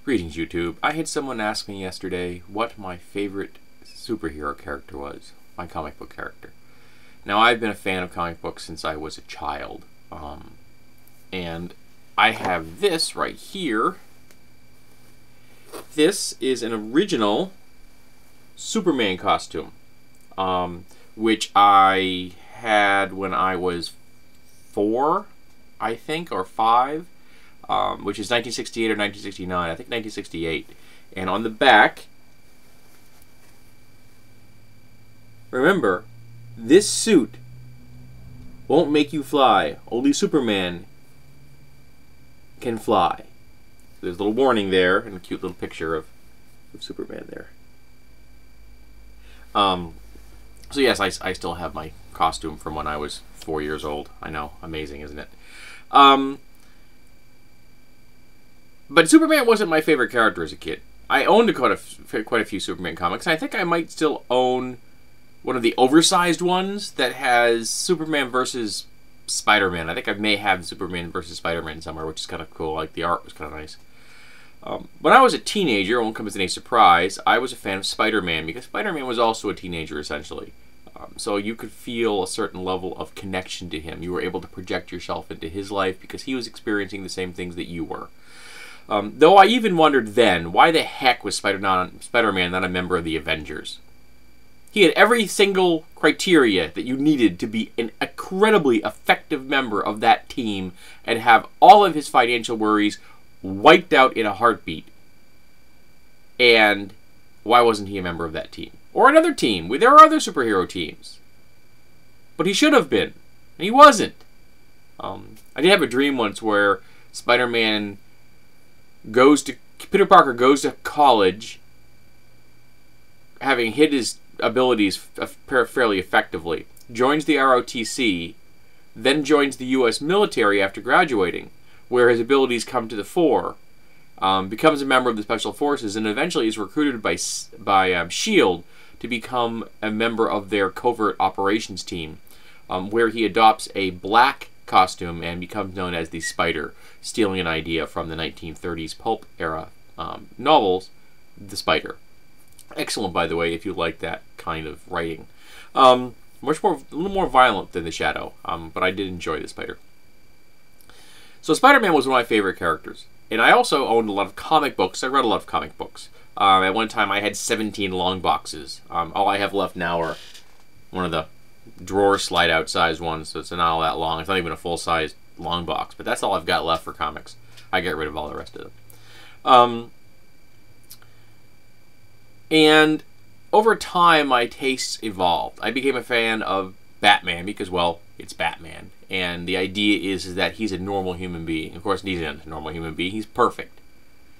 Greetings, YouTube. I had someone ask me yesterday what my favorite superhero character was, my comic book character. Now, I've been a fan of comic books since I was a child, and I have this right here. This is an original Superman costume, which I had when I was 4, I think, or 5. Which is 1968 or 1969. I think 1968. And on the back, remember, this suit won't make you fly. Only Superman can fly. There's a little warning there and a cute little picture of Superman there. So yes, I still have my costume from when I was 4 years old. I know, amazing, isn't it? But Superman wasn't my favorite character as a kid. I owned quite a few Superman comics. I think I might still own one of the oversized ones that has Superman versus Spider-Man. I think I may have Superman versus Spider-Man somewhere, which is kind of cool. Like, the art was kind of nice. When I was a teenager, it won't come as any surprise, I was a fan of Spider-Man, because Spider-Man was also a teenager, essentially. So you could feel a certain level of connection to him. You were able to project yourself into his life because he was experiencing the same things that you were. Though I even wondered then, why the heck was Spider-Man not a member of the Avengers? He had every single criteria that you needed to be an incredibly effective member of that team and have all of his financial worries wiped out in a heartbeat. And why wasn't he a member of that team? Or another team? There are other superhero teams. But he should have been. And he wasn't. I did have a dream once where Peter Parker goes to college, having hid his abilities fairly effectively, joins the ROTC, then joins the U.S. military after graduating, where his abilities come to the fore, becomes a member of the Special Forces, and eventually is recruited by S.H.I.E.L.D. to become a member of their covert operations team, where he adopts a black costume and becomes known as the Spider, stealing an idea from the 1930s pulp era novels, The Spider. Excellent, by the way, if you like that kind of writing. A little more violent than The Shadow, but I did enjoy The Spider. So Spider-Man was one of my favorite characters, and I also owned a lot of comic books. I read a lot of comic books. At one time, I had 17 long boxes. All I have left now are one of the drawer slide-out size ones, so it's not all that long. It's not even a full-size long box, but that's all I've got left for comics. I get rid of all the rest of them. And over time, my tastes evolved. I became a fan of Batman because, well, it's Batman. And the idea is that he's a normal human being. Of course, he's not a normal human being. He's perfect.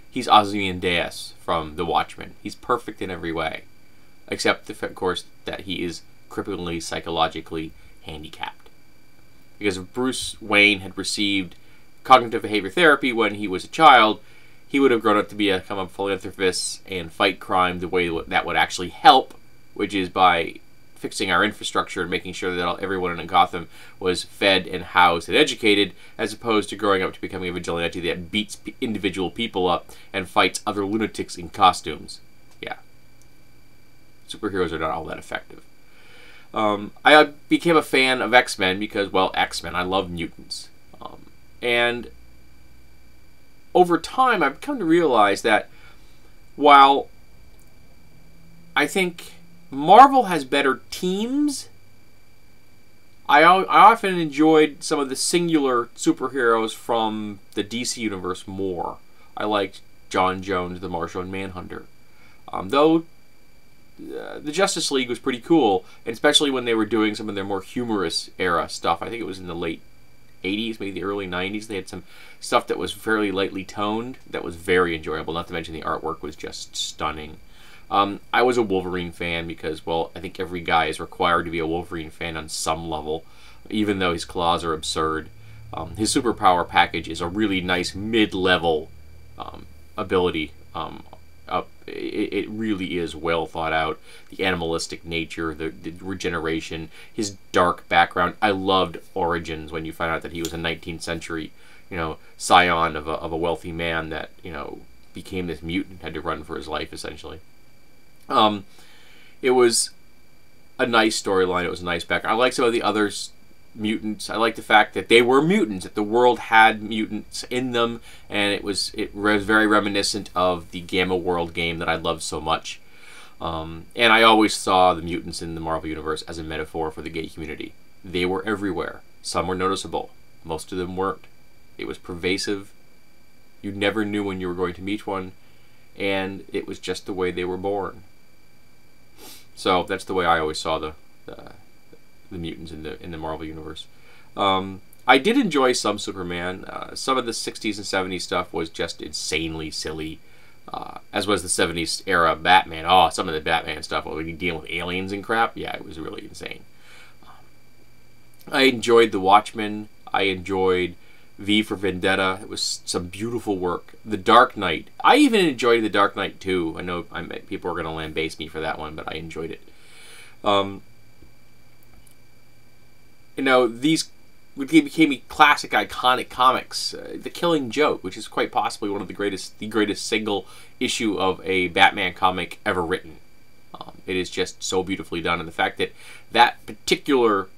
He's Ozymandias from The Watchmen. He's perfect in every way. Except, of course, that he is cripplingly psychologically handicapped. Because if Bruce Wayne had received cognitive behavior therapy when he was a child, he would have grown up to become a philanthropist and fight crime the way that would actually help, which is by fixing our infrastructure and making sure that everyone in Gotham was fed and housed and educated, as opposed to growing up to becoming a vigilante that beats individual people up and fights other lunatics in costumes. Yeah. Superheroes are not all that effective. I became a fan of X-Men because, well, X-Men. I love mutants. And over time, I've come to realize that while I think Marvel has better teams, I often enjoyed some of the singular superheroes from the DC universe more. I liked John Jones, the Martian Manhunter. Though the Justice League was pretty cool, and especially when they were doing some of their more humorous era stuff. I think it was in the late 80s, maybe the early 90s. They had some stuff that was fairly lightly toned that was very enjoyable, not to mention the artwork was just stunning. I was a Wolverine fan because, well, I think every guy is required to be a Wolverine fan on some level, even though his claws are absurd. His superpower package is a really nice mid-level ability. It really is well thought out. The animalistic nature, the regeneration, his dark background. I loved Origins when you find out that he was a 19th century, scion of a wealthy man that, became this mutant, had to run for his life, essentially. It was a nice storyline. It was a nice background. I like some of the other mutants. I like the fact that they were mutants, that the world had mutants in them, and it was very reminiscent of the Gamma World game that I loved so much. And I always saw the mutants in the Marvel Universe as a metaphor for the gay community. They were everywhere. Some were noticeable. Most of them weren't. It was pervasive. You never knew when you were going to meet one, and it was just the way they were born. So that's the way I always saw the mutants in the Marvel Universe. I did enjoy some Superman. Some of the 60s and 70s stuff was just insanely silly, as was the 70s era Batman. Oh, some of the Batman stuff, when you dealing with aliens and crap, yeah, it was really insane. I enjoyed The Watchmen. I enjoyed V for Vendetta. It was some beautiful work. The Dark Knight. I even enjoyed The Dark Knight too. I know people are going to lambaste me for that one, but I enjoyed it. You know, these became classic, iconic comics. The Killing Joke, which is quite possibly one of the greatest single issue of a Batman comic ever written. It is just so beautifully done, and the fact that that particular,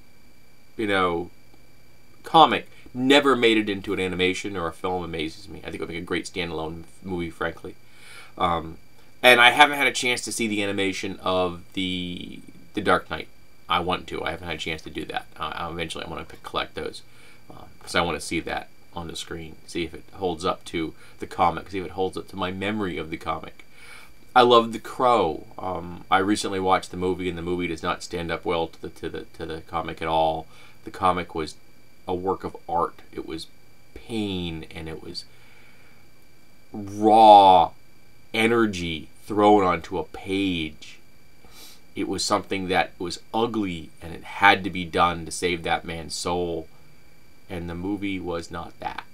comic never made it into an animation or a film amazes me. I think it would make a great standalone movie, frankly. And I haven't had a chance to see the animation of the Dark Knight. I want to. I haven't had a chance to do that. Eventually, I want to collect those because I want to see that on the screen, see if it holds up to the comic, see if it holds up to my memory of the comic. I love The Crow. I recently watched the movie, and the movie does not stand up well to the comic at all. The comic was a work of art. It was pain, and it was raw energy thrown onto a page. It was something that was ugly, and it had to be done to save that man's soul. And the movie was not that.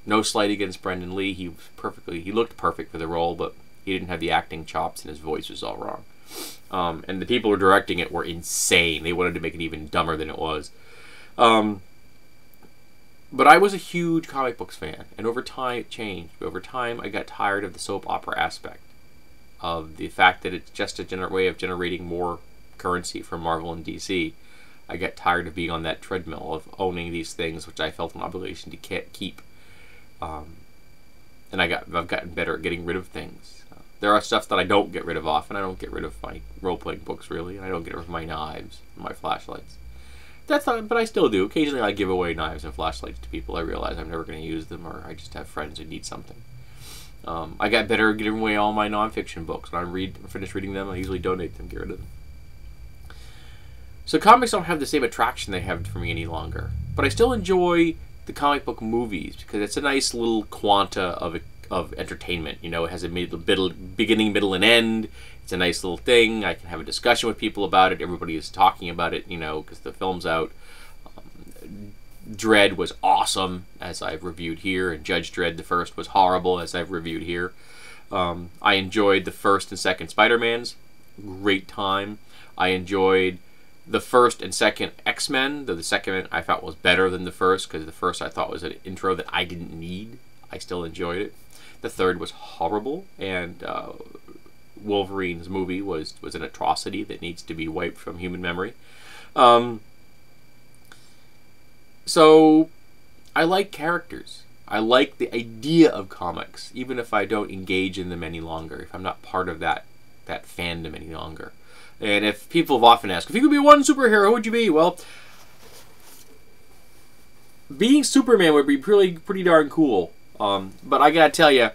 No slight against Brendan Lee. He looked perfect for the role, but he didn't have the acting chops, and his voice was all wrong. And the people who were directing it were insane. They wanted to make it even dumber than it was. But I was a huge comic books fan, and over time it changed. Over time, I got tired of the soap opera aspect, of the fact that it's just a way of generating more currency for Marvel and DC. I got tired of being on that treadmill of owning these things, which I felt an obligation to keep. And I've gotten better at getting rid of things. There are stuff that I don't get rid of often. I don't get rid of my role-playing books, really, and I don't get rid of my knives and my flashlights. But I still do. Occasionally I give away knives and flashlights to people I realize I'm never going to use them, or I just have friends who need something. I got better at giving away all my nonfiction books. When I finish reading them, I usually donate them, get rid of them. So comics don't have the same attraction they have for me any longer. But I still enjoy the comic book movies, because it's a nice little quanta of entertainment. It has a beginning, middle, and end. It's a nice little thing. I can have a discussion with people about it. Everybody is talking about it, because the film's out. Dredd was awesome, as I've reviewed here, and Judge Dredd the first was horrible, as I've reviewed here. I enjoyed the first and second Spider-Mans. Great time. I enjoyed the first and second X-Men, though the second I thought was better than the first, because the first I thought was an intro that I didn't need. I still enjoyed it. The third was horrible, and Wolverine's movie was an atrocity that needs to be wiped from human memory. So I like characters. I like the idea of comics, even if I don't engage in them any longer, if I'm not part of that fandom any longer. And if people have often asked, if you could be one superhero, who would you be? Well, being Superman would be pretty darn cool. But I gotta tell you,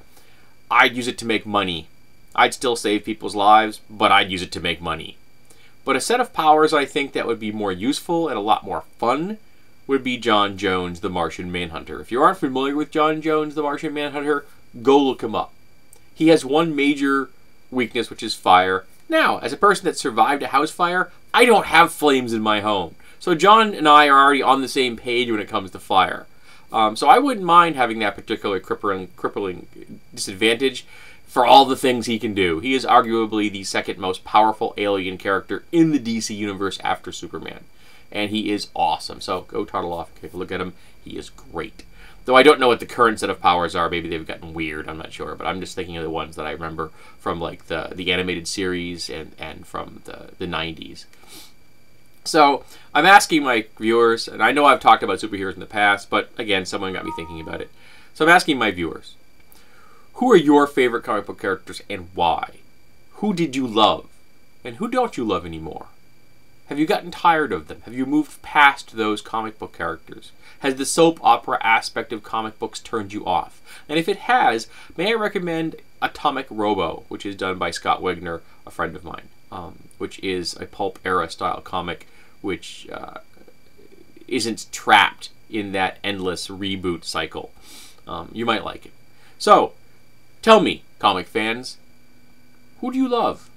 I'd use it to make money. I'd still save people's lives, but I'd use it to make money. But a set of powers I think that would be more useful and a lot more fun would be John Jones, the Martian Manhunter. If you aren't familiar with John Jones, the Martian Manhunter, go look him up. He has one major weakness, which is fire. Now, as a person that survived a house fire, I don't have flames in my home. So John and I are already on the same page when it comes to fire. So I wouldn't mind having that particular crippling disadvantage for all the things he can do. He is arguably the second most powerful alien character in the DC universe after Superman. And he is awesome. So go toddle off and take a look at him. He is great. Though I don't know what the current set of powers are. Maybe they've gotten weird. I'm not sure. But I'm just thinking of the ones that I remember from like the animated series and from the 90s. So I'm asking my viewers, and I know I've talked about superheroes in the past, but again, someone got me thinking about it. So I'm asking my viewers, who are your favorite comic book characters and why? Who did you love? And who don't you love anymore? Have you gotten tired of them? Have you moved past those comic book characters? Has the soap opera aspect of comic books turned you off? And if it has, may I recommend Atomic Robo, which is done by Scott Wigner, a friend of mine, which is a pulp era style comic which isn't trapped in that endless reboot cycle. You might like it. So, tell me, comic fans, who do you love?